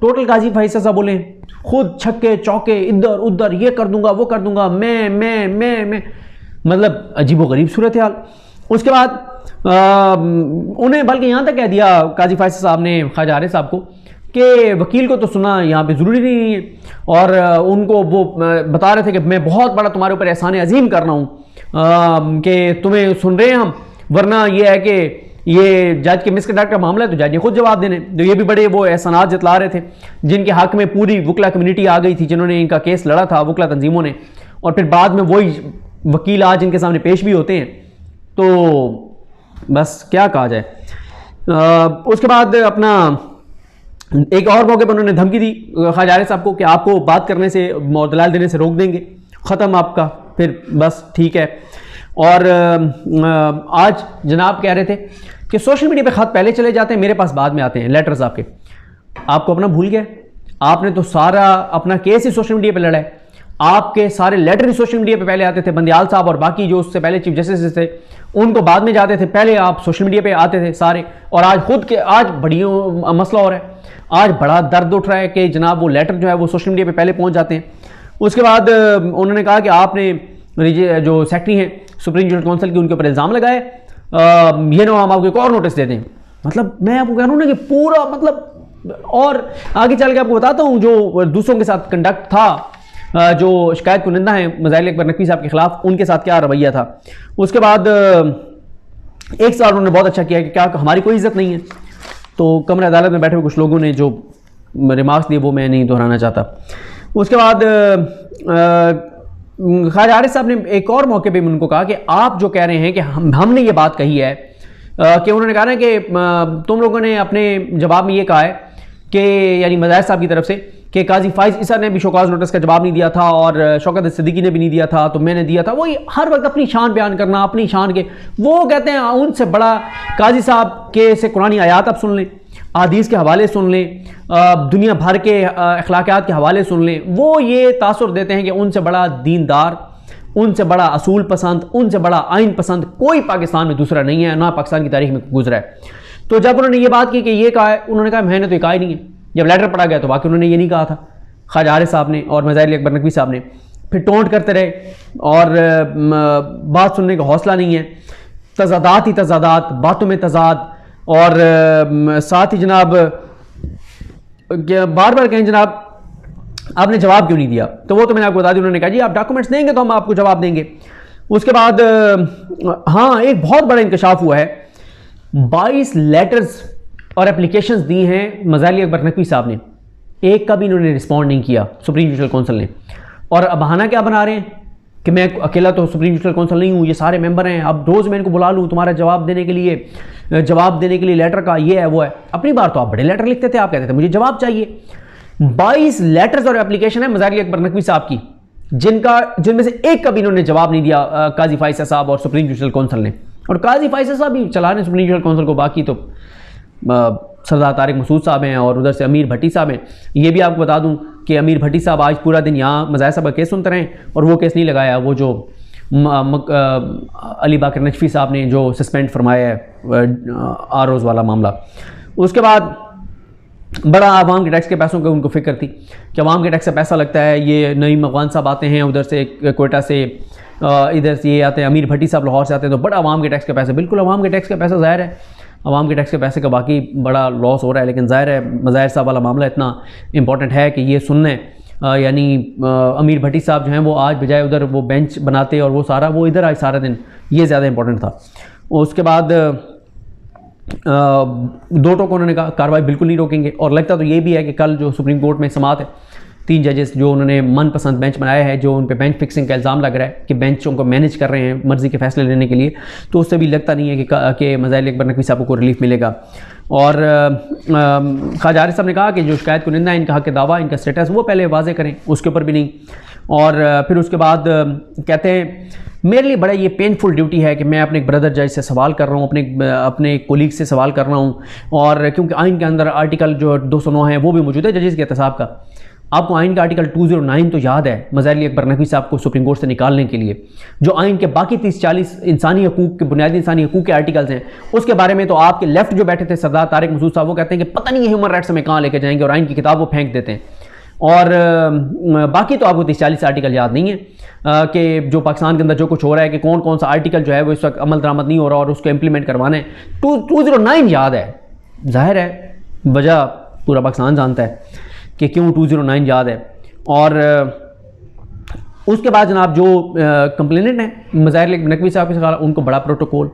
Total قاضی فائز صاحب بولیں خود چھکے چوکے ادھر ادھر، یہ کر دوں گا وہ کر دوں گا، میں مطلب عجیب و غریب صورتحال۔ اس کے بعد انہیں بلکہ یہاں تک کہہ دیا قاضی فائز صاحب نے خواجہ عارف صاحب کو کہ وکیل کو تو سننا یہاں پہ ضروری نہیں ہے، اور ان کو وہ بتا رہے تھے کہ میں بہت بڑا تمہارے اوپر احسان عظیم کر رہا ہوں کہ تمہیں سن رہے ہیں ہم، ورنہ یہ ہے کہ یہ جج کے مس کنڈکٹ کا معاملہ ہے تو جج نے خود جواب دینے۔ تو یہ بھی بڑے وہ احسانات جتلا رہے تھے جن کے حق میں پوری وکلا کمیونٹی آ گئی تھی، جنہوں نے ان کا کیس لڑا تھا وکلا تنظیموں نے، اور پھر بعد میں وہی وکیل آج ان کے سامنے پیش بھی ہوتے ہیں۔ تو بس کیا کہا جائے۔ اس کے بعد اپنا ایک اور موقع پر انہوں نے دھمکی دی خواجہ عارف صاحب کو کہ آپ کو بات کرنے سے اور دلائل دینے سے روک دیں گے، ختم آپ کا، پھر بس ٹھیک ہے۔ اور آج جناب کہہ رہے تھے کہ سوشل میڈیا پہ خط پہلے چلے جاتے ہیں، میرے پاس بعد میں آتے ہیں لیٹرز آپ کے۔ آپ کو اپنا بھول گیا، آپ نے تو سارا اپنا کیس ہی سوشل میڈیا پہ لڑا ہے، آپ کے سارے لیٹر ہی سوشل میڈیا پہ پہلے آتے تھے، بندیال صاحب اور باقی جو اس سے پہلے چیف جسٹس تھے ان کو بعد میں جاتے تھے، پہلے آپ سوشل میڈیا پہ آتے تھے سارے۔ اور آج خود کے آج بڑی مسئلہ ہو رہا ہے، آج بڑا درد اٹھ رہا ہے کہ جناب وہ لیٹر جو ہے وہ سوشل میڈیا پہ پہلے پہنچ جاتے ہیں۔ اس کے بعد انہوں نے کہا کہ آپ نے جو سیکرٹری ہیں سپریم جوڈیشل کونسل کی ان کے اوپر الزام لگائے، یہ نہ ہم آپ کو ایک اور نوٹس دے دیں۔ مطلب میں آپ کو کہہ رہا ہوں نا کہ پورا مطلب، اور آگے چل کے آپ کو بتاتا ہوں جو دوسروں کے ساتھ کنڈکٹ تھا، جو شکایت کنندہ ہیں مظاہر اکبر نقوی صاحب کے خلاف، ان کے ساتھ کیا رویہ تھا۔ اس کے بعد ایک سال انہوں نے بہت اچھا کیا کہ کیا ہماری کوئی عزت نہیں ہے، تو کمرہ عدالت میں بیٹھے ہوئے کچھ لوگوں نے جو ریمارکس دیے وہ میں نہیں دہرانا چاہتا۔ اس کے بعد خواجہ عارف صاحب نے ایک اور موقع پہ ان کو کہا کہ آپ جو کہہ رہے ہیں کہ ہم نے یہ بات کہی ہے، کہ انہوں نے کہا نا کہ تم لوگوں نے اپنے جواب میں یہ کہا ہے کہ یعنی مظاہر صاحب کی طرف سے کہ قاضی فائز عیسیٰ نے بھی شوکاز نوٹس کا جواب نہیں دیا تھا اور شوکت صدیقی نے بھی نہیں دیا تھا، تو میں نے دیا تھا۔ وہی ہر وقت اپنی شان بیان کرنا، اپنی شان کے، وہ کہتے ہیں ان سے بڑا قاضی صاحب کے سے قرآن آیات آپ سن لیں، احادیث کے حوالے سن لیں، دنیا بھر کے اخلاقیات کے حوالے سن لیں، وہ یہ تاثر دیتے ہیں کہ ان سے بڑا دیندار، ان سے بڑا اصول پسند، ان سے بڑا آئین پسند کوئی پاکستان میں دوسرا نہیں ہے، نہ پاکستان کی تاریخ میں گزرا ہے۔ تو جب انہوں نے یہ بات کی کہ یہ کہا ہے، انہوں نے کہا میں نے تو یہ کہا ہی نہیں ہے۔ جب لیٹر پڑھا گیا تو واقعی انہوں نے یہ نہیں کہا تھا، خواجہ عارف صاحب نے اور مظاہر اکبر نقوی صاحب نے پھر ٹونٹ کرتے رہے، اور بات سننے کا حوصلہ نہیں ہے، تضادات ہی تضادات، باتوں میں تضاد، اور ساتھ ہی جناب بار بار کہیں جناب آپ نے جواب کیوں نہیں دیا، تو وہ تو میں نے آپ کو بتا دی، انہوں نے کہا جی آپ ڈاکومنٹس دیں گے تو ہم آپ کو جواب دیں گے۔ اس کے بعد ہاں ایک بہت بڑا انکشاف ہوا ہے، 22 لیٹرز اور اپلیکیشنز دی ہیں مظاہر اکبر نقوی صاحب نے، ایک کا بھی انہوں نے رسپونڈ نہیں کیا سپریم جوڈیشل کونسل نے۔ اور اب بہانہ کیا بنا رہے ہیں کہ میں اکیلا تو سپریم جوڈیشل کونسل نہیں ہوں، یہ سارے ممبر ہیں، اب روز میں ان کو بلا لوں تمہارا جواب دینے کے لیے لیٹر کا یہ ہے وہ ہے۔ اپنی بار تو آپ بڑے لیٹر لکھتے تھے، آپ کہتے تھے مجھے جواب چاہیے۔ 22 لیٹرز اور اپلیکیشن ہے مظاہر اکبر نقوی صاحب کی، جن میں سے ایک کا بھی انہوں نے جواب نہیں دیا قاضی فائز صاحب اور سپریم جوڈیشل کونسل نے، اور قاضی فائز صاحب بھی چلا رہے ہیں سپریم جوڈیشل کونسل کو، باقی تو سردار طارق مسعود صاحب ہیں اور ادھر سے امیر بھٹی صاحب ہیں۔ یہ بھی آپ کو بتا دوں کہ امیر بھٹی صاحب آج پورا دن یہاں مظاہر صاحب کا کیس سنتے رہے، اور وہ کیس نہیں لگایا وہ جو علی باقر نجفی صاحب نے جو سسپینڈ فرمایا ہے آروز والا معاملہ۔ اس کے بعد بڑا عوام کے ٹیکس کے پیسوں کے ان کو فکر تھی کہ عوام کے ٹیکس سے پیسہ لگتا ہے، یہ نعیم افغان صاحب آتے ہیں ادھر سے کوئٹہ سے، ادھر سے یہ آتے ہیں امیر بھٹی صاحب لاہور سے آتے ہیں، تو بڑا عوام کے ٹیکس کا پیسہ، بالکل عوام کے ٹیکس کا پیسہ ظاہر ہے، عوام کے ٹیکس کے پیسے کا باقی بڑا لاس ہو رہا ہے، لیکن ظاہر ہے مظاہر صاحب والا معاملہ اتنا امپورٹنٹ ہے کہ یہ سننا ہے۔ یعنی امیر بھٹی صاحب جو ہیں وہ آج بجائے ادھر وہ بینچ بناتے اور وہ سارا وہ ادھر آج سارا دن، یہ زیادہ امپورٹنٹ تھا۔ اس کے بعد دو ٹوک انہوں نے کہا کارروائی بالکل نہیں روکیں گے، اور لگتا تو یہ بھی ہے کہ کل جو سپریم کورٹ میں سماعت ہے 3 ججز جو انہوں نے من پسند بینچ بنایا ہے، جو ان پہ بینچ فکسنگ کا الزام لگ رہا ہے کہ بینچوں کو مینیج کر رہے ہیں مرضی کے فیصلے لینے کے لیے، تو اس سے بھی لگتا نہیں ہے کہ مظاہر اکبر نقوی صاحب کو ریلیف ملے گا۔ اور خواجہ عارف صاحب نے کہا کہ جو شکایت کنندہ ان کا حق دعویٰ، ان کا سٹیٹس وہ پہلے واضح کریں، اس کے اوپر بھی نہیں۔ اور پھر اس کے بعد کہتے ہیں میرے لیے بڑا یہ پینفل ڈیوٹی ہے کہ میں اپنے ایک بردر جج سے سوال کر رہا ہوں، اپنے کولیگ سے سوال کر رہا ہوں، اور کیونکہ آئین کے اندر آرٹیکل جو 209 ہے وہ بھی موجود ہے ججز کے احتساب کا، آپ کو آئین کا آرٹیکل 209 تو یاد ہے مظاہر علی اکبر نقوی صاحب کو سپریم کورٹ سے نکالنے کے لیے، جو آئین کے باقی 30-40 انسانی حقوق کے بنیادی انسانی حقوق کے آرٹیکلز ہیں، اس کے بارے میں تو آپ کے لیفٹ جو بیٹھے تھے سردار طارق مسعود صاحب، وہ کہتے ہیں کہ پتہ نہیں یہ ہیومن رائٹس میں کہاں لے کے جائیں گے، اور آئین کی کتاب وہ پھینک دیتے ہیں۔ اور باقی تو آپ کو 30-40 آرٹیکل یاد نہیں ہے کہ جو پاکستان کے اندر جو کچھ ہو رہا ہے کہ کون کون سا آرٹیکل جو ہے وہ اس وقت عمل درآمد نہیں ہو رہا اور اس کو امپلیمنٹ کروانا ہے۔ 209 یاد ہے، ظاہر ہے وجہ پورا پاکستان جانتا ہے کہ کیوں 209 یاد ہے۔ اور اس کے بعد جناب جو کمپلیننٹ ہیں مظاہر علی نقوی صاحب کے خلاف، ان کو بڑا پروٹوکول،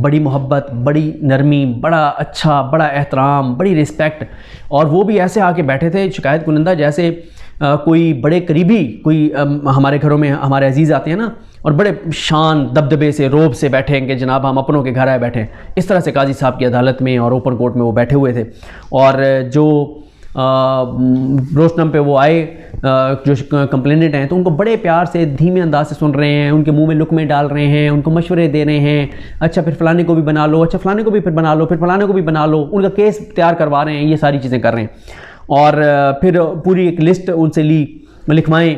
بڑی محبت، بڑی نرمی، بڑا اچھا، بڑا احترام، بڑی رسپیکٹ، اور وہ بھی ایسے آ کے بیٹھے تھے شکایت کنندہ جیسے کوئی بڑے قریبی، کوئی ہمارے گھروں میں ہمارے عزیز آتے ہیں نا، اور بڑے شان دبدبے سے روب سے بیٹھے ہیں کہ جناب ہم اپنوں کے گھر آئے بیٹھے ہیں، اس طرح سے قاضی صاحب کی عدالت میں اور اوپن کورٹ میں وہ بیٹھے ہوئے تھے۔ اور جو روسٹم پہ وہ آئے جو کمپلیننٹ ہیں، تو ان کو بڑے پیار سے دھیمے انداز سے سن رہے ہیں، ان کے منہ میں لقمے ڈال رہے ہیں، ان کو مشورے دے رہے ہیں، اچھا پھر فلانے کو بھی بنا لو، اچھا فلانے کو بھی پھر بنا لو، پھر فلانے کو بھی بنا لو، ان کا کیس تیار کروا رہے ہیں، یہ ساری چیزیں کر رہے ہیں۔ اور پھر پوری ایک لسٹ ان سے لکھوائیں۔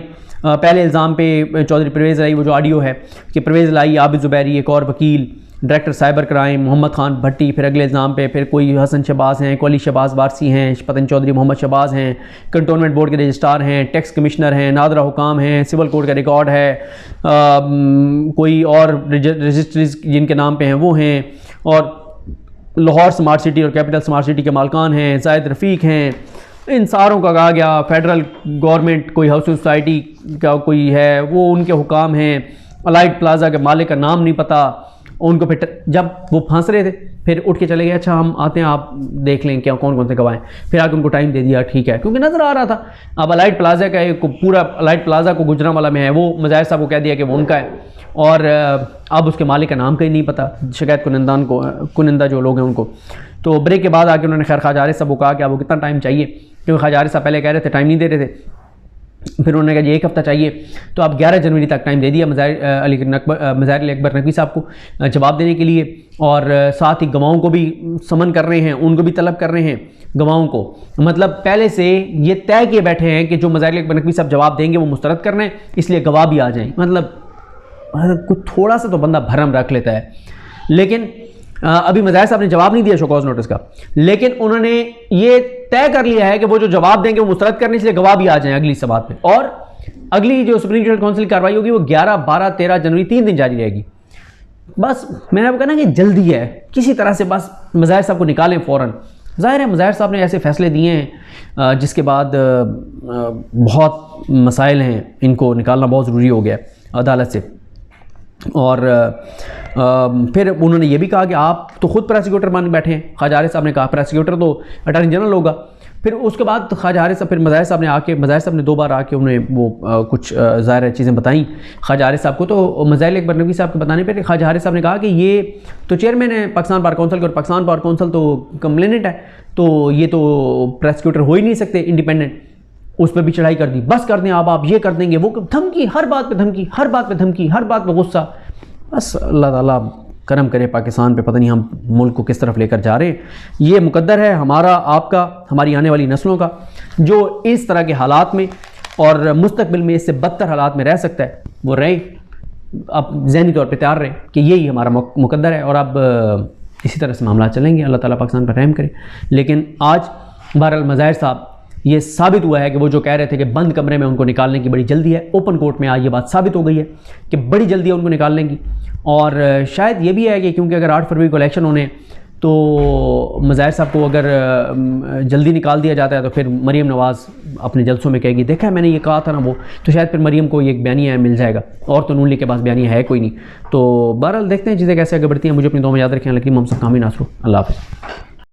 پہلے الزام پہ چودھری پرویز لائی، وہ جو آڈیو ہے کہ پرویز لائی، عابد زبیری، ایک اور وکیل، director cyber crime Muhammad Khan بھٹی، پھر اگلے الزام پہ پھر کوئی حسن شہباز ہیں، کولی شہباز بارسی ہیں، پتن چودھری محمد شہباز ہیں، کنٹونمنٹ بورڈ کے رجسٹرار ہیں، ٹیکس کمشنر ہیں، نادرہ حکام ہیں، سول کوڈ کا ریکارڈ ہے، کوئی اور رجسٹریز جن کے نام پہ ہیں وہ ہیں، اور لاہور سمارٹ سٹی اور کیپٹل سمارٹ سٹی کے مالکان ہیں، زائد رفیق ہیں، ان ساروں کا کہا گیا۔ فیڈرل گورنمنٹ کوئی ہاؤس سوسائٹی کا کوئی ہے، وہ ان کے حکام ہیں۔ الائٹ پلازا کے مالک کا نام نہیں پتہ ان کو۔ پھر جب وہ پھنس رہے تھے پھر اٹھ کے چلے گئے، اچھا ہم آتے ہیں آپ دیکھ لیں کیا کون کون سے گواہ ہیں۔ پھر آ کے ان کو ٹائم دے دیا، ٹھیک ہے، کیونکہ نظر آ رہا تھا اب الائٹ پلازا کا ایک پورا الائٹ پلازا کو گجرانوالہ میں ہے، وہ مظاہر صاحب کو کہہ دیا کہ وہ ان کا ہے، اور اب اس کے مالک کا نام کہیں نہیں پتہ، شکایت کنندہ جو لوگ ہیں ان کو۔ تو بریک کے بعد آ کے انہوں نے خیر خواجہ عارف صاحب کو کہا کہ آپ کو کتنا ٹائم چاہیے، کیونکہ خواجہ عارف صاحب پہلے کہہ رہے تھے ٹائم نہیں دے رہے تھے، پھر انہوں نے کہا جی 1 ہفتہ چاہیے، تو اب 11 جنوری تک ٹائم دے دیا مظاہر علی اکبر نقوی صاحب کو جواب دینے کے لیے، اور ساتھ ہی گواہوں کو بھی سمن کر رہے ہیں، ان کو بھی طلب کر رہے ہیں گواہوں کو، مطلب پہلے سے یہ طے کیے بیٹھے ہیں کہ جو مظاہر علی اکبر نقوی صاحب جواب دیں گے وہ مسترد کرنا ہے، اس لیے گواہ بھی آ جائیں۔ مطلب کچھ تھوڑا سا تو بندہ بھرم رکھ لیتا ہے، لیکن ابھی مظاہر صاحب نے جواب نہیں دیا شو کاز نوٹس کا، لیکن انہوں نے یہ طے کر لیا ہے کہ وہ جو جواب دیں گے وہ مسترد کرنے، اس لیے گواہ بھی آ جائیں اگلی سماعت پہ۔ اور اگلی جو سپریم جوڈیشل کونسل کی کارروائی ہوگی وہ 11، 12، 13 جنوری 3 دن جاری رہے گی۔ بس میں نے آپ کو کہا نا کہ جلدی ہے، کسی طرح سے بس مظاہر صاحب کو نکالیں فوراً۔ ظاہر ہے مظاہر صاحب نے ایسے فیصلے دیے ہیں جس کے بعد بہت مسائل ہیں، ان کو نکالنا بہت ضروری ہو گیا عدالت سے۔ اور پھر انہوں نے یہ بھی کہا کہ آپ تو خود پروسیکیوٹر مان بیٹھے ہیں، خواجہ عارف صاحب نے کہا پروسیکیوٹر تو اٹارنی جنرل ہوگا۔ پھر اس کے بعد خواجہ عارف صاحب، پھر مظاہر صاحب نے 2 بار آ کے انہیں وہ کچھ ظاہر چیزیں بتائیں خواجہ عارف صاحب کو، تو مظاہر علی اکبر نقوی صاحب کے بتانے پہ خواجہ عارف صاحب نے کہا کہ یہ تو چیئرمین ہے پاکستان بار کونسل کے، اور پاکستان بار کونسل تو کمپلیننٹ ہے، تو یہ تو پروسیکیوٹر ہو ہی نہیں سکتے انڈیپینڈنٹ۔ اس پہ بھی چڑھائی کر دی، بس کر دیں آپ یہ کر دیں گے، وہ دھمکی، ہر بات پہ دھمکی، ہر بات پہ دھمکی، ہر بات پہ غصہ۔ بس اللہ تعالیٰ کرم کرے پاکستان پہ، پتہ نہیں ہم ملک کو کس طرف لے کر جا رہے ہیں۔ یہ مقدر ہے ہمارا، آپ کا، ہماری آنے والی نسلوں کا، جو اس طرح کے حالات میں اور مستقبل میں اس سے بدتر حالات میں رہ سکتا ہے، وہ رہے، اب ذہنی طور پہ تیار رہے کہ یہی ہمارا مقدر ہے، اور اب اسی طرح سے معاملات چلیں گے۔ اللہ تعالیٰ پاکستان پر رحم کرے۔ لیکن آج بہرحال مظاہر صاحب یہ ثابت ہوا ہے کہ وہ جو کہہ رہے تھے کہ بند کمرے میں ان کو نکالنے کی بڑی جلدی ہے، اوپن کورٹ میں آج یہ بات ثابت ہو گئی ہے کہ بڑی جلدی ہے ان کو نکالنے کی۔ اور شاید یہ بھی ہے کہ کیونکہ اگر 8 فروری کو الیکشن ہونے، تو مظاہر صاحب کو اگر جلدی نکال دیا جاتا ہے تو پھر مریم نواز اپنے جلسوں میں کہے گی دیکھا ہے میں نے یہ کہا تھا نا وہ، تو شاید پھر مریم کو ایک بیانیہ مل جائے گا، اور تو نون لیگ کے پاس بیانیہ ہے کوئی نہیں۔ تو بہرحال دیکھتے ہیں چیزیں کیسے آگے بڑھتی ہیں۔ مجھے اپنی دعا میں یاد رکھیں۔ لیکن محمد صاحب کامی ناصر، اللہ حافظ۔